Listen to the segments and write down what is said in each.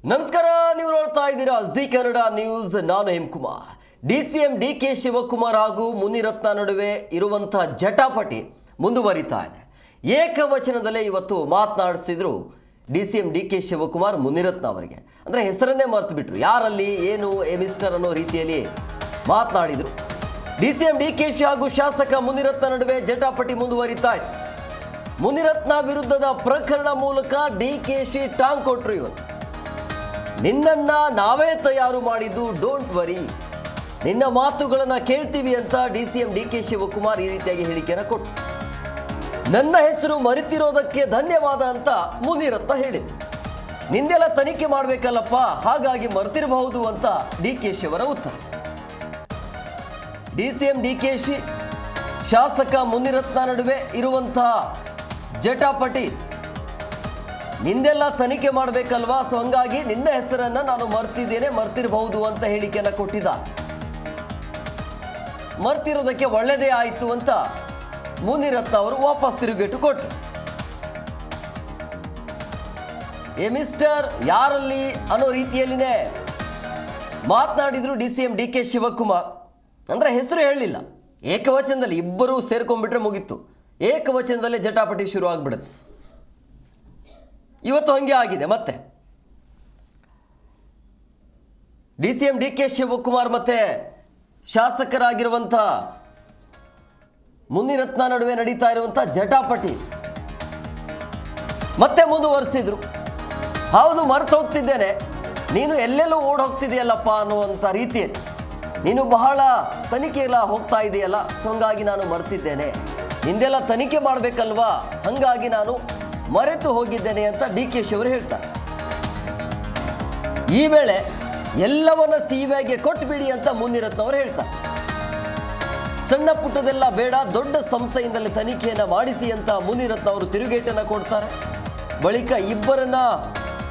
ನಮಸ್ಕಾರ, ನೀವು ನೋಡ್ತಾ ಇದ್ದೀರಾ ಜಿ ಕನ್ನಡ ನ್ಯೂಸ್. ನಾನು ಹೇಮಕುಮಾರ್. ಡಿಸಿಎಂ ಡಿಕೆ ಶಿವಕುಮಾರ್ ಹಾಗೂ ಮುನಿರತ್ನ ನಡುವೆ ಇರುವಂತಹ ಜಟಾಪಟಿ ಮುಂದುವರಿತಾ ಇದೆ. ಏಕವಚನದಲ್ಲೇ ಇವತ್ತು ಮಾತನಾಡಿಸಿದ್ರು ಡಿಸಿಎಂ ಡಿಕೆ ಶಿವಕುಮಾರ್ ಮುನಿರತ್ನ ಅವರಿಗೆ. ಅಂದರೆ ಹೆಸರನ್ನೇ ಮರೆತು ಬಿಟ್ರು, ಯಾರಲ್ಲಿ ಏನು ಮಿಸ್ಟರ್ ಅನ್ನೋ ರೀತಿಯಲ್ಲಿ ಮಾತನಾಡಿದರು. ಡಿಸಿಎಂ ಡಿಕೆಶಿ ಹಾಗೂ ಶಾಸಕ ಮುನಿರತ್ನ ನಡುವೆ ಜಟಾಪಟಿ ಮುಂದುವರಿತಾ ಇದೆ. ಮುನಿರತ್ನ ವಿರುದ್ಧದ ಪ್ರಕರಣ ಮೂಲಕ ಡಿಕೆಶಿ ಟಾಂಗ್ ಕೊಟ್ಟರು. ಇವತ್ತು ನಿನ್ನನ್ನು ನಾವೇ ತಯಾರು ಮಾಡಿದ್ದು, ಡೋಂಟ್ ವರಿ, ನಿನ್ನ ಮಾತುಗಳನ್ನು ಕೇಳ್ತೀವಿ ಅಂತ ಡಿಸಿಎಂ ಡಿಕೆ ಶಿವಕುಮಾರ್ ಈ ರೀತಿಯಾಗಿ ಹೇಳಿಕೆಯನ್ನು ಕೊಟ್ಟರು. ನನ್ನ ಹೆಸರು ಮರೆತಿರೋದಕ್ಕೆ ಧನ್ಯವಾದ ಅಂತ ಮುನಿರತ್ನ ಹೇಳಿದರು. ನಿಂದೆಲ್ಲ ತನಿಖೆ ಮಾಡಬೇಕಲ್ಲಪ್ಪ, ಹಾಗಾಗಿ ಮರೆತಿರಬಹುದು ಅಂತ ಡಿಕೆಶಿ ಅವರ ಉತ್ತರ. ಡಿಸಿಎಂ ಡಿಕೆಶಿ ಶಾಸಕ ಮುನಿರತ್ನ ನಡುವೆ ಇರುವಂತಹ ಜಟಾಪಟಿ, ನಿಂದೆಲ್ಲ ತನಿಖೆ ಮಾಡಬೇಕಲ್ವಾ, ಸೊ ಹಂಗಾಗಿ ನಿನ್ನ ಹೆಸರನ್ನು ನಾನು ಮರ್ತಿರಬಹುದು ಅಂತ ಹೇಳಿಕೆಯನ್ನು ಕೊಟ್ಟಿದ್ದ. ಮರ್ತಿರೋದಕ್ಕೆ ಒಳ್ಳೆಯದೇ ಆಯಿತು ಅಂತ ಮುನಿರತ್ನ ಅವರು ವಾಪಸ್ ತಿರುಗೇಟು ಕೊಟ್ಟರು. ಏ ಮಿಸ್ಟರ್, ಯಾರಲ್ಲಿ ಅನ್ನೋ ರೀತಿಯಲ್ಲಿನೇ ಮಾತನಾಡಿದ್ರು ಡಿಸಿಎಂ ಡಿಕೆ ಶಿವಕುಮಾರ್. ಅಂದರೆ ಹೆಸರು ಹೇಳಲಿಲ್ಲ, ಏಕವಚನದಲ್ಲಿ ಇಬ್ಬರು ಸೇರ್ಕೊಂಡ್ಬಿಟ್ರೆ ಮುಗೀತು. ಏಕವಚನದಲ್ಲೇ ಜಟಾಪಟಿ ಶುರು ಆಗ್ಬಿಡುತ್ತೆ. ಇವತ್ತು ಹಂಗೆ ಆಗಿದೆ. ಮತ್ತೆ ಡಿಸಿಎಂ ಡಿಕೆ ಶಿವಕುಮಾರ್ ಮತ್ತೆ ಶಾಸಕರಾಗಿರುವಂಥ ಮುನಿರತ್ನ ನಡುವೆ ನಡೀತಾ ಇರುವಂಥ ಜಟಾಪಟಿ ಮತ್ತೆ ಮುಂದುವರಿಸಿದ್ರು. ಹೌದು, ಮರೆತು ಹೋಗ್ತಿದ್ದೇನೆ, ನೀನು ಎಲ್ಲೆಲ್ಲೋ ಓಡ್ ಹೋಗ್ತಿದೆಯಲ್ಲಪ್ಪ ಅನ್ನುವಂಥ ರೀತಿಯಲ್ಲಿ, ನೀನು ಬಹಳ ತನಿಖೆ ಎಲ್ಲ ಹೋಗ್ತಾ ಇದೆಯಲ್ಲ, ಸೊ ಹಂಗಾಗಿ ನಾನು ಮರ್ತಿದ್ದೇನೆ, ನಿಂದೆಲ್ಲ ತನಿಖೆ ಮಾಡಬೇಕಲ್ವಾ, ಹಾಗಾಗಿ ನಾನು ಮರೆತು ಹೋಗಿದ್ದೇನೆ ಅಂತ ಡಿಕೆಶಿ ಅವರು ಹೇಳ್ತಾರೆ. ಈ ವೇಳೆ ಎಲ್ಲವನ್ನ ಸಿಬಿಐಗೆ ಕೊಟ್ಬಿಡಿ ಅಂತ ಮುನಿರತ್ನ ಅವರು ಹೇಳ್ತಾರೆ. ಸಣ್ಣ ಪುಟ್ಟದೆಲ್ಲ ಬೇಡ, ದೊಡ್ಡ ಸಂಸ್ಥೆಯಿಂದಲೇ ತನಿಖೆಯನ್ನು ಮಾಡಿಸಿ ಅಂತ ಮುನಿರತ್ನ ಅವರು ತಿರುಗೇಟನ್ನು ಕೊಡ್ತಾರೆ. ಬಳಿಕ ಇಬ್ಬರನ್ನ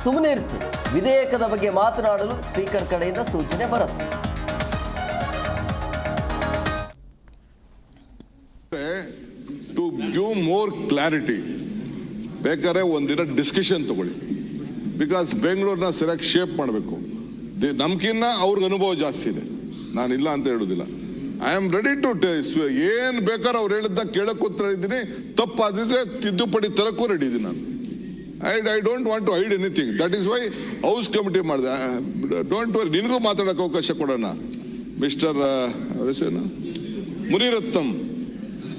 ಸುಮ್ಮನಿರಿಸಿ ವಿಧೇಯಕದ ಬಗ್ಗೆ ಮಾತನಾಡಲು ಸ್ಪೀಕರ್ ಕಡೆಯಿಂದ ಸೂಚನೆ ಬರುತ್ತೆ. ಟು ಗಿವ್ ಮೋರ್ ಕ್ಲಾರಿಟಿ ಬೇಕಾದ್ರೆ ಒಂದಿನ ಡಿಸ್ಕಷನ್ ತಗೊಳ್ಳಿ. ಬಿಕಾಸ್ ಬೆಂಗಳೂರನ್ನ ಸರಿಯಾಗಿ ಶೇಪ್ ಮಾಡಬೇಕು. ನಮ್ಕಿನ್ನ ಅವ್ರಿಗೆ ಅನುಭವ ಜಾಸ್ತಿ ಇದೆ, ನಾನಿಲ್ಲ ಅಂತ ಹೇಳೋದಿಲ್ಲ. ಐ ಆಮ್ ರೆಡಿ ಟು ಏನು ಬೇಕಾದ್ರೆ ಅವ್ರು ಹೇಳಿದ್ದ ಕೇಳಕ್ಕೂ ಇದ್ದೀನಿ, ತಪ್ಪಾದಿದ್ರೆ ತಿದ್ದುಪಡಿ ತರಕ್ಕೂ ರೆಡಿ ಇದ್ದೀನಿ ನಾನು. I don't want to hide anything. That is why house committee ಮಾಡಿದೆ. ಡೋಂಟ್ ವರಿ, ನಿನಗೂ ಮಾತಾಡೋಕೆ ಅವಕಾಶ ಕೊಡೋಣ. ಮಿಸ್ಟರ್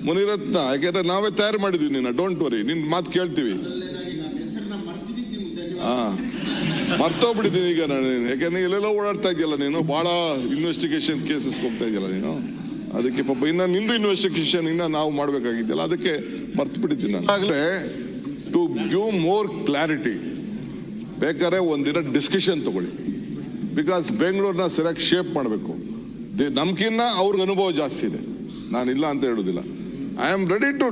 ಮುನಿರತ್ನ, ಯಾಕೆಂದ್ರೆ ನಾವೇ ತಯಾರು ಮಾಡಿದೀವಿ ನಿನ್ನ. ಡೋಂಟ್ ವರಿ, ನಿನ್ನ ಮಾತು ಕೇಳ್ತೀವಿ. ಮರ್ತೋಗ್ಬಿಟ್ಟಿದ್ದೀನಿ ಈಗ ನಾನು, ಯಾಕೆಂದ್ರೆ ಎಲ್ಲೆಲ್ಲೋ ಓಡಾಡ್ತಾ ಇದೆಯಲ್ಲ ನೀನು, ಭಾಳ ಇನ್ವೆಸ್ಟಿಗೇಷನ್ ಕೇಸಸ್ ಹೋಗ್ತಾ ಇದೆಯಲ್ಲ ನೀನು. ಅದಕ್ಕೆ ಪಾಪ ಇನ್ನು ನಿಂದು ಇನ್ವೆಸ್ಟಿಗೇಷನ್ ಇನ್ನು ನಾವು ಮಾಡಬೇಕಾಗಿದ್ದೆಲ್ಲ, ಅದಕ್ಕೆ ಮರ್ತು ಬಿಟ್ಟಿದ್ದೀನಿ ನಾನು. ಆಗಲೇ ಟು ಗಿವ್ ಮೋರ್ ಕ್ಲಾರಿಟಿ ಬೇಕಾದ್ರೆ ಒಂದಿನ ಡಿಸ್ಕಷನ್ ತಗೊಳ್ಳಿ. ಬಿಕಾಸ್ ಬೆಂಗಳೂರನ್ನ ಸರಿಯಾಗಿ ಶೇಪ್ ಮಾಡಬೇಕು. ನಮ್ಕಿನ್ನ ಅವ್ರಿಗೆ ಅನುಭವ ಜಾಸ್ತಿ ಇದೆ, ನಾನಿಲ್ಲ ಅಂತ ಹೇಳೋದಿಲ್ಲ. ಐ ಆಮ್ ರೆಡಿ ಟು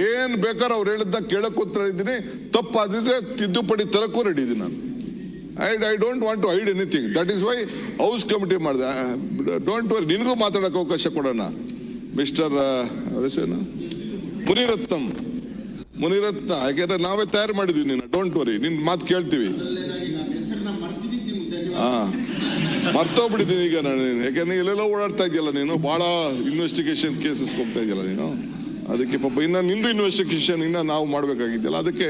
ಏನು ಬೇಕಾದ್ರೆ ಅವ್ರು ಹೇಳಿದ್ದ ಕೇಳಕ್ಕೂ ಇದ್ದೀನಿ, ತಪ್ಪಾದಿದ್ರೆ ತಿದ್ದುಪಡಿ ತರಕ್ಕೂ ರೆಡಿ ಇದ್ದೀನಿ ನಾನು. I don't want to hide anything. That is why house committee ಮಾಡಿದೆ. ಡೋಂಟ್ ವರಿ, ನಿನಗೂ ಮಾತಾಡೋಕೆ ಅವಕಾಶ ಕೊಡೋಣ. ಮಿಸ್ಟರ್ ಮುನಿರತ್ನ, ಯಾಕೆಂದ್ರೆ ನಾವೇ ತಯಾರು ಮಾಡಿದೀವಿ ನಿನ್ನ. ಡೋಂಟ್ ವರಿ, ನಿನ್ನ ಮಾತು ಕೇಳ್ತೀವಿ. ಮರ್ತೋಗ್ಬಿಟ್ಟಿದ್ದೀನಿ ಈಗ ನಾನು, ಯಾಕೆಂದ್ರೆ ಎಲ್ಲೆಲ್ಲೋ ಓಡಾಡ್ತಾ ಇದೆಯಲ್ಲ ನೀನು, ಭಾಳ ಇನ್ವೆಸ್ಟಿಗೇಷನ್ ಕೇಸಸ್ ಹೋಗ್ತಾ ಇದೆಯಲ್ಲ ನೀನು. ಅದಕ್ಕೆ ಪಾಪ ಇನ್ನು ನಿಂದು ಇನ್ವೆಸ್ಟಿಗೇಷನ್ ಇನ್ನು ನಾವು ಮಾಡಬೇಕಾಗಿದ್ದೆಲ್ಲ, ಅದಕ್ಕೆ